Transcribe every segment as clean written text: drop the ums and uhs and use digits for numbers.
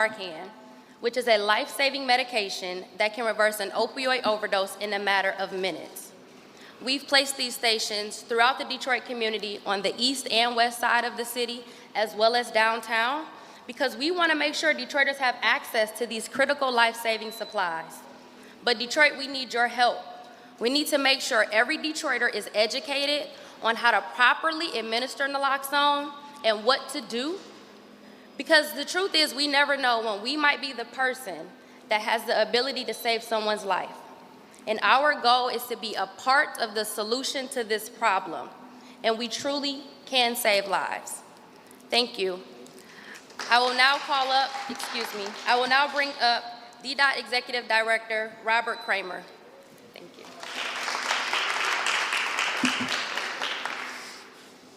Narcan, which is a life-saving medication that can reverse an opioid overdose in a matter of minutes. We've placed these stations throughout the Detroit community on the east and west side of the city, as well as downtown, because we want to make sure Detroiters have access to these critical life-saving supplies. But Detroit, we need your help. We need to make sure every Detroiter is educated on how to properly administer naloxone and what to do. Because the truth is, we never know when we might be the person that has the ability to save someone's life. And our goal is to be a part of the solution to this problem. And we truly can save lives. Thank you. I will now bring up DDOT Executive Director, Robert Kramer. Thank you.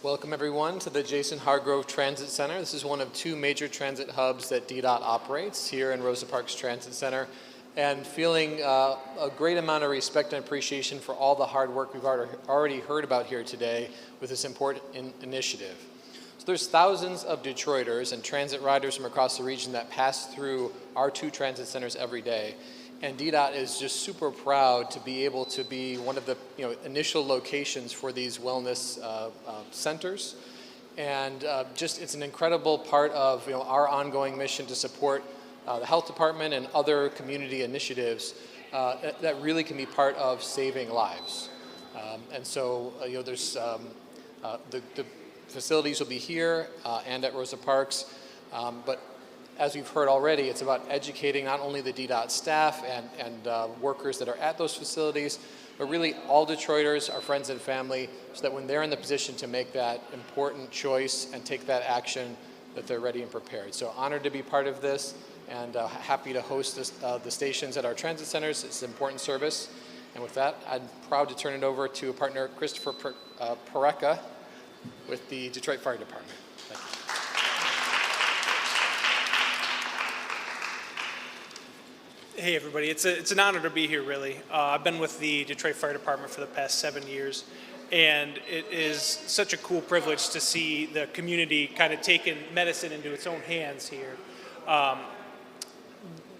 Welcome everyone to the Jason Hargrove Transit Center. This is one of two major transit hubs that DDOT operates here in Rosa Parks Transit Center, and feeling a great amount of respect and appreciation for all the hard work we've already heard about here today with this important initiative. So there's thousands of Detroiters and transit riders from across the region that pass through our two transit centers every day. And DDOT is just super proud to be able to be one of the initial locations for these wellness centers. And it's an incredible part of our ongoing mission to support the health department and other community initiatives that really can be part of saving lives. There's the facilities will be here and at Rosa Parks, but as we've heard already, it's about educating not only the DDOT staff and workers that are at those facilities, but really all Detroiters, our friends and family, so that when they're in the position to make that important choice and take that action, that they're ready and prepared. So honored to be part of this, and happy to host the stations at our transit centers. It's an important service. And with that, I'm proud to turn it over to a partner, Christopher Parecka, with the Detroit Fire Department. Thank you. Hey everybody, it's an honor to be here really. I've been with the Detroit Fire Department for the past 7 years, and it is such a cool privilege to see the community kind of taking medicine into its own hands here.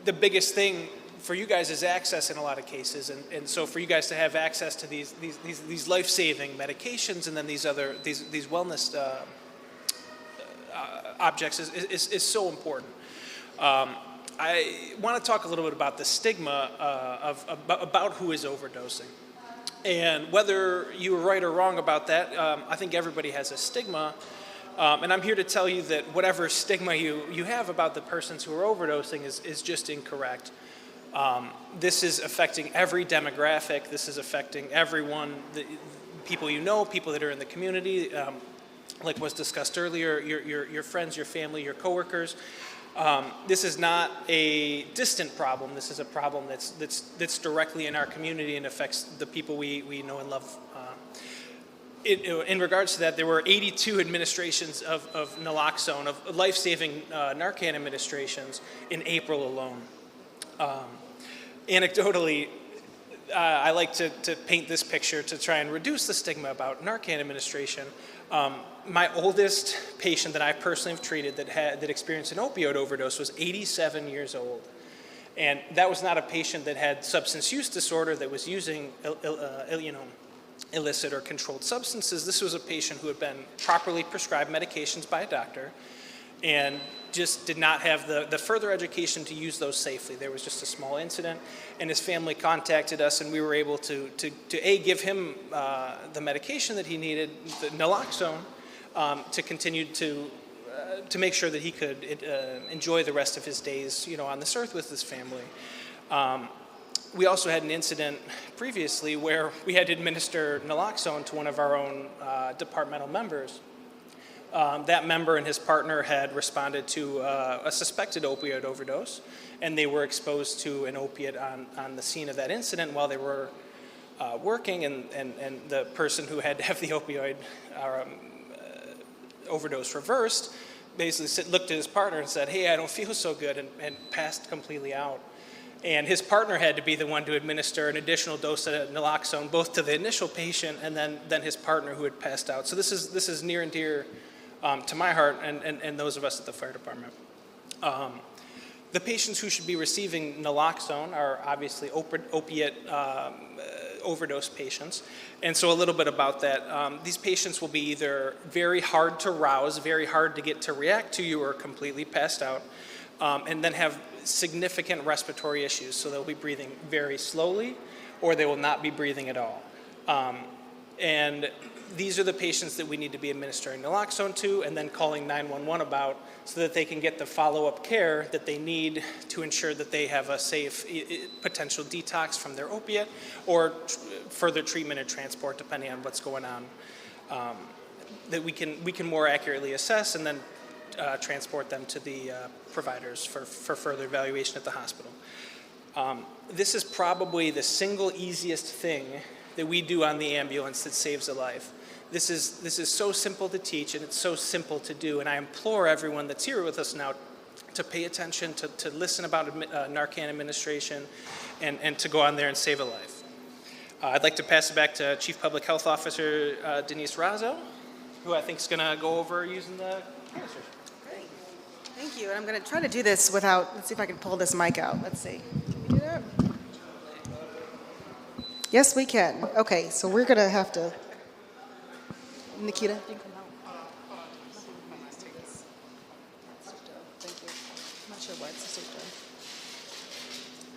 The biggest thing for you guys is access in a lot of cases, and so for you guys to have access to these life-saving medications and then these wellness objects is so important. I want to talk a little bit about the stigma about who is overdosing. And whether you were right or wrong about that, I think everybody has a stigma. And I'm here to tell you that whatever stigma you have about the persons who are overdosing is just incorrect. This is affecting every demographic. This is affecting everyone, people you know, people that are in the community, like was discussed earlier, your friends, your family, your coworkers. This is not a distant problem. This is a problem that's directly in our community and affects the people we know and love. In regards to that, there were 82 administrations of naloxone, of life-saving Narcan administrations in April alone. Anecdotally, I like to paint this picture to try and reduce the stigma about Narcan administration. My oldest patient that I personally have treated that experienced an opioid overdose was 87 years old. And that was not a patient that had substance use disorder, that was using illicit or controlled substances. This was a patient who had been properly prescribed medications by a doctor and just did not have the further education to use those safely. There was just a small incident, and his family contacted us, and we were able to give him the medication that he needed, the naloxone, to continue to make sure that he could enjoy the rest of his days, on this earth with his family. We also had an incident previously where we had to administer naloxone to one of our own departmental members. That member and his partner had responded to a suspected opioid overdose, and they were exposed to an opiate on the scene of that incident while they were working, and the person who had to have the opioid overdose reversed basically looked at his partner and said, "Hey, I don't feel so good," and passed completely out. And his partner had to be the one to administer an additional dose of naloxone, both to the initial patient and then his partner who had passed out. So this is near and dear to my heart and those of us at the fire department. The patients who should be receiving naloxone are obviously opiate overdose patients. And so a little bit about that. These patients will be either very hard to rouse, very hard to get to react to you, or completely passed out, and then have significant respiratory issues. So they'll be breathing very slowly, or they will not be breathing at all. And these are the patients that we need to be administering naloxone to and then calling 911 about, so that they can get the follow-up care that they need to ensure that they have a safe potential detox from their opiate, or further treatment and transport depending on what's going on, that we can more accurately assess and then transport them to the providers for further evaluation at the hospital. This is probably the single easiest thing that we do on the ambulance that saves a life. This is so simple to teach, and it's so simple to do, and I implore everyone that's here with us now to pay attention, to listen about Narcan administration, and to go on there and save a life. I'd like to pass it back to Chief Public Health Officer Denise Razzo, who I think is going to go over using the canisters. Great. Thank you. And I'm going to try to do this without, let's see if I can pull this mic out. Let's see. Can we do that? Yes, we can. Okay, so we're going to have to, Nikita, you can come out. Thank you. I'm not sure why it's a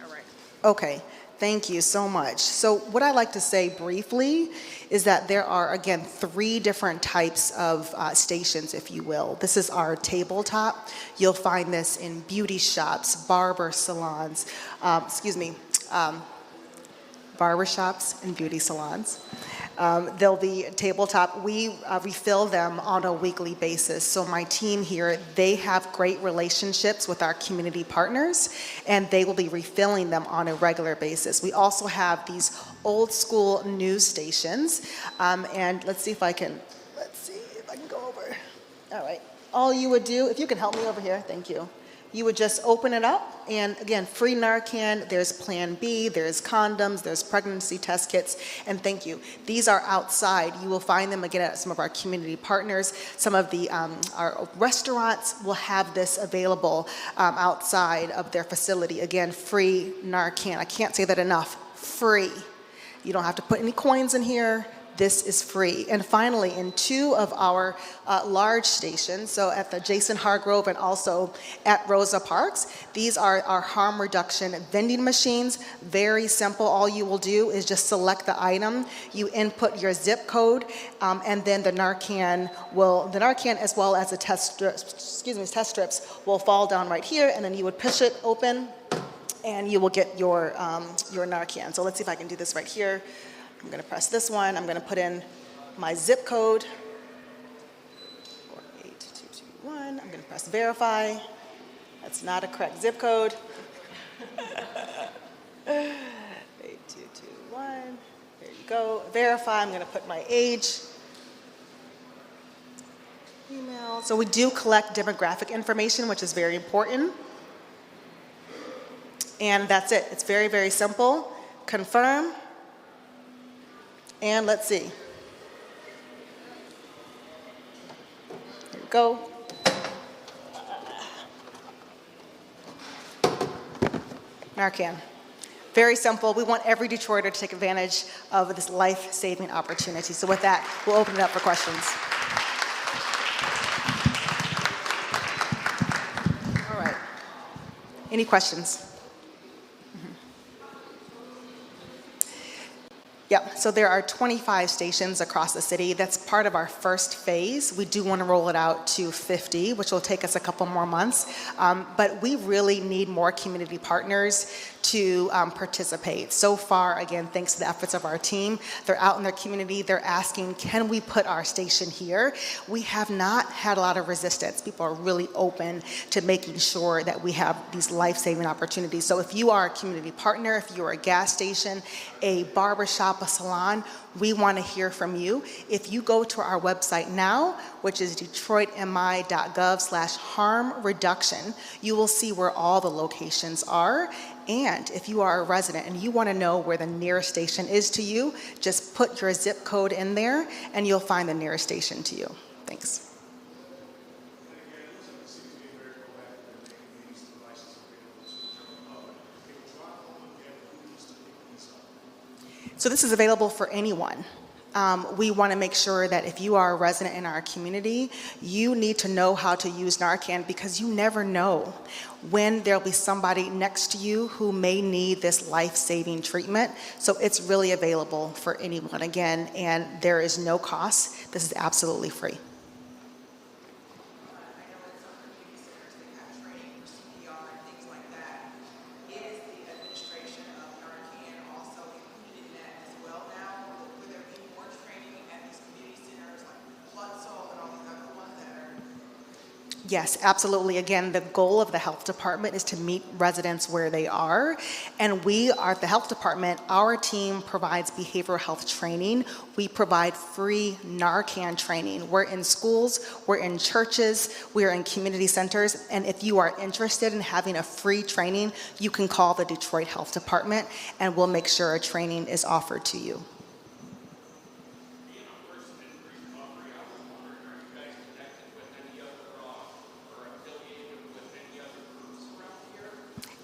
all right. Okay. Thank you so much. So what I like to say briefly is that there are, again, 3 different types of stations, if you will. This is our tabletop. You'll find this in beauty shops, barber salons, barber shops and beauty salons. They'll be tabletop. We refill them on a weekly basis. So my team here, they have great relationships with our community partners, and they will be refilling them on a regular basis. We also have these old school news stations, and let's see if I can go over. All right. All you would do, if you can help me over here, thank you. You would just open it up, and again, free Narcan, there's Plan B, there's condoms, there's pregnancy test kits, and thank you. These are outside. You will find them again at some of our community partners. Some of the our restaurants will have this available outside of their facility. Again, free Narcan. I can't say that enough. Free. You don't have to put any coins in here. This is free. And finally, in 2 of our large stations, so at the Jason Hargrove and also at Rosa Parks, these are our harm reduction vending machines. Very simple. All you will do is just select the item. You input your zip code, and then the Narcan as well as the test strips will fall down right here, and then you would push it open, and you will get your Narcan. So let's see if I can do this right here. I'm going to press this one. I'm going to put in my zip code, 48221. I'm going to press verify. That's not a correct zip code. 8221. There you go. Verify. I'm going to put my age. Email. So we do collect demographic information, which is very important. And that's it. It's very, very simple. Confirm. And let's see. Here we go. Narcan. Very simple. We want every Detroiter to take advantage of this life-saving opportunity. So with that, we'll open it up for questions. All right. Any questions? Yeah, so there are 25 stations across the city. That's part of our first phase. We do want to roll it out to 50, which will take us a couple more months. But we really need more community partners to participate. So far, again, thanks to the efforts of our team, they're out in their community, they're asking, can we put our station here? We have not had a lot of resistance. People are really open to making sure that we have these life-saving opportunities. So if you are a community partner, if you're a gas station, a barbershop, a salon, we want to hear from you. If you go to our website now, which is detroitmi.gov/harm reduction, you will see where all the locations are. And if you are a resident and you want to know where the nearest station is to you, just put your zip code in there and you'll find the nearest station to you. Thanks. So this is available for anyone. We want to make sure that if you are a resident in our community, you need to know how to use Narcan because you never know when there'll be somebody next to you who may need this life-saving treatment. So it's really available for anyone again, and there is no cost. This is absolutely free. Yes, absolutely. Again, the goal of the health department is to meet residents where they are. And we are at the health department, our team provides behavioral health training. We provide free Narcan training. We're in schools, we're in churches, we're in community centers. And if you are interested in having a free training, you can call the Detroit Health Department and we'll make sure a training is offered to you.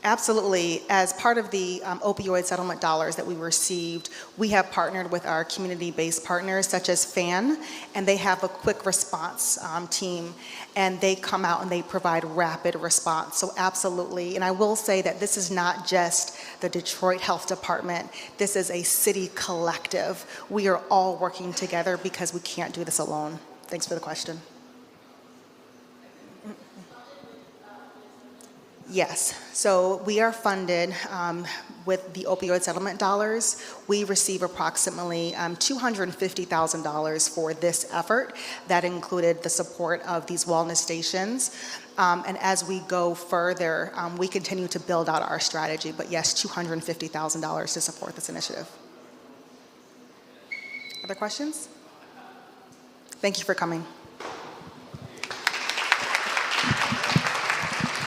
Absolutely. As part of the opioid settlement dollars that we received, we have partnered with our community-based partners such as FAN, and they have a quick response team, and they come out and they provide rapid response. So absolutely. And I will say that this is not just the Detroit Health Department. This is a city collective. We are all working together because we can't do this alone. Thanks for the question. Yes, so we are funded with the opioid settlement dollars. We receive approximately $250,000 for this effort. That included the support of these wellness stations. And as we go further, we continue to build out our strategy. But yes, $250,000 to support this initiative. Other questions? Thank you for coming.